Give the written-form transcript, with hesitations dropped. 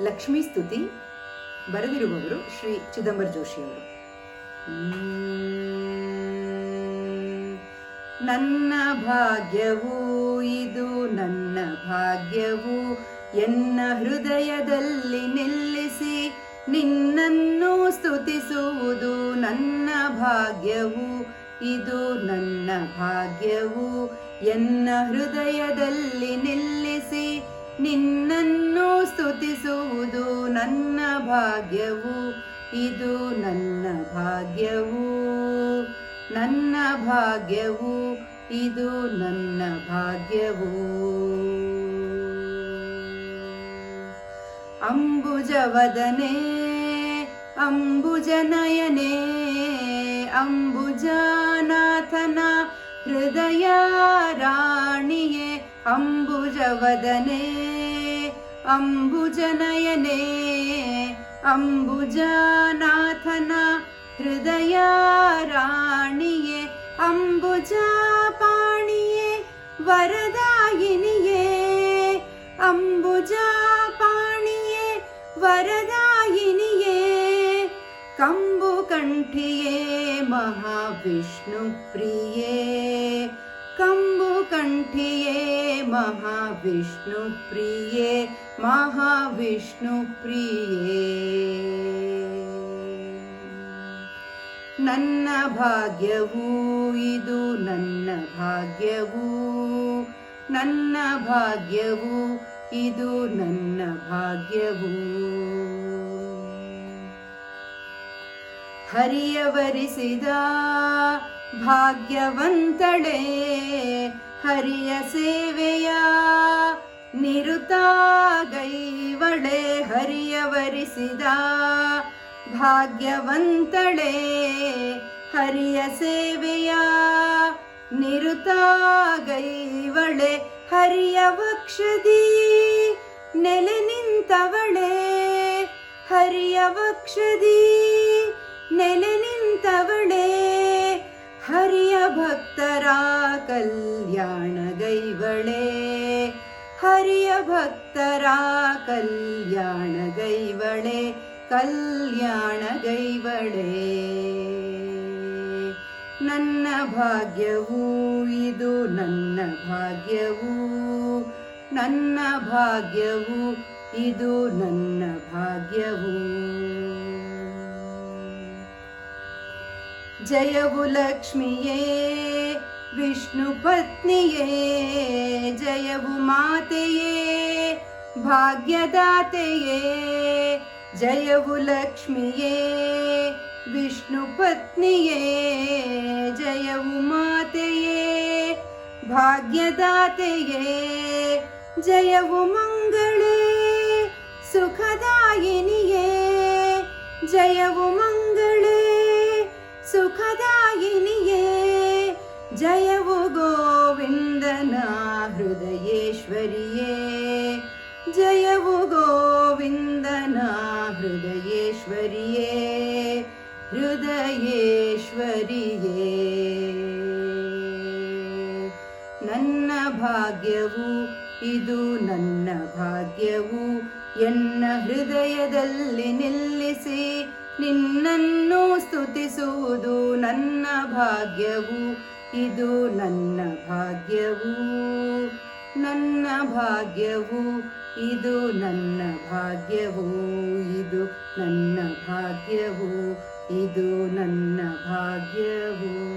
ಲಕ್ಷ್ಮೀ ಸ್ತುತಿ ಬರೆದಿರುವವರು ಶ್ರೀ ಚಿದಂಬರ ಜೋಶಿಯವರು. ನನ್ನ ಭಾಗ್ಯವೂ ಇದು ನನ್ನ ಭಾಗ್ಯವು, ಎನ್ನ ಹೃದಯದಲ್ಲಿ ನಿಲ್ಲಿಸಿ ನಿನ್ನನ್ನು ಸ್ತುತಿಸುವುದು ನನ್ನ ಭಾಗ್ಯವು, ಇದು ನನ್ನ ಭಾಗ್ಯವು. ಎನ್ನ ಹೃದಯದಲ್ಲಿ ನಿಲ್ಲಿಸಿ ನಿನ್ನನ್ನು ಸ್ತುತಿಸುವುದು ನನ್ನ ಭಾಗ್ಯವು, ಇದು ನನ್ನ ಭಾಗ್ಯವು. ನನ್ನ ಭಾಗ್ಯವು ಇದು ನನ್ನ ಭಾಗ್ಯವು. ಅಂಬುಜವದನೆ ಅಂಬುಜನಯನೆ ಅಂಬುಜಾನಾಥನ ಹೃದಯ ರಾಣಿಯೇ. ಅಂಬುಜವದನೆ ಅಂಬುಜನಯನೆ ಅಂಬುಜಾನಾಥನ ಹೃದಯ ರಾಣಿಯೇ. ಅಂಬುಜಪಾಣಿಯೇ ವರದಾಯಿನಿಯೇ, ಅಂಬುಜಪಾಣಿಯೇ ವರದಾಯಿನಿಯೇ. ಕಂಬು ಕಂಠಿಯೇ ಮಹಾವಿಷ್ಣು ಪ್ರಿಯೇ, ಕಂಬು ಕಂಠಿಯೇ ಮಹಾವಿಷ್ಣು ಪ್ರಿಯೇ, ಮಹಾವಿಷ್ಣು ಪ್ರಿಯೇ. ನನ್ನ ಭಾಗ್ಯವು ಇದು ನನ್ನ ಭಾಗ್ಯವು, ನನ್ನ ಭಾಗ್ಯವು ಇದು ನನ್ನ ಭಾಗ್ಯವು. ಹರಿಯ ವರಿಸಿದ ಭಾಗ್ಯವಂತಳೆ, ಹರಿಯ ಸೇವೆಯ ನಿರುತಗೈವಳೆ. ಹರಿಯ ವರಿಸಿದ ಭಾಗ್ಯವಂತಳೆ, ಹರಿಯ ಸೇವೆಯ ನಿರುತಗೈವಳೆ. ಹರಿಯ ವಕ್ಷದಿ ನೆಲೆ ನಿಂತವಳೆ, ಹರಿಯ ವಕ್ಷದಿ ನೆಲೆ ನಿಂತವಳೆ. ಹರಿಯ ಭಕ್ತರ ಕಲ್ಯಾಣಗೈವಳೆ, ಹರಿಯ ಭಕ್ತರ ಕಲ್ಯಾಣಗೈವಳೆ, ಕಲ್ಯಾಣಗೈವಳೆ. ನನ್ನ ಭಾಗ್ಯವು ಇದು ನನ್ನ ಭಾಗ್ಯವು, ನನ್ನ ಭಾಗ್ಯವು ಇದು ನನ್ನ ಭಾಗ್ಯವು. ಜಯವು ಲಕ್ಷ್ಮಿಯೇ ವಿಷ್ಣು ಪತ್ನಿಯೇ, ಜಯವು ಮಾತೆಯೇ ಭಾಗ್ಯದಾತೆಯೇ. ಜಯವು ಲಕ್ಷ್ಮಿಯೇ ವಿಷ್ಣು ಪತ್ನಿಯೇ, ಜಯವು ಮಾತೆಯೇ ಭಾಗ್ಯದಾತೆಯೇ. ಜಯವು ಮಂಗಳೇ ಸುಖದಾಯಿನಿಯೇ, ಜಯವು ಮಂಗಳೇ ಸುಖದಾಯಿನಿಯೇ. ಜಯವು ಗೋವಿಂದನ ಹೃದಯೇಶ್ವರಿಯೇ, ಜಯವು ಗೋವಿಂದನ ಹೃದಯೇಶ್ವರಿಯೇ, ಹೃದಯೇಶ್ವರಿಯೇ. ನನ್ನ ಭಾಗ್ಯವು ಇದು ನನ್ನ ಭಾಗ್ಯವು, ಎನ್ನ ಹೃದಯದಲ್ಲಿ ನಿಲ್ಲಿಸಿ ನಿನ್ನನ್ನು ಸ್ತುತಿಸುವುದು ನನ್ನ ಭಾಗ್ಯವು, ಇದು ನನ್ನ ಭಾಗ್ಯವು. ನನ್ನ ಭಾಗ್ಯವು ಇದು ನನ್ನ ಭಾಗ್ಯವು, ಇದು ನನ್ನ ಭಾಗ್ಯವು, ಇದು ನನ್ನ ಭಾಗ್ಯವು.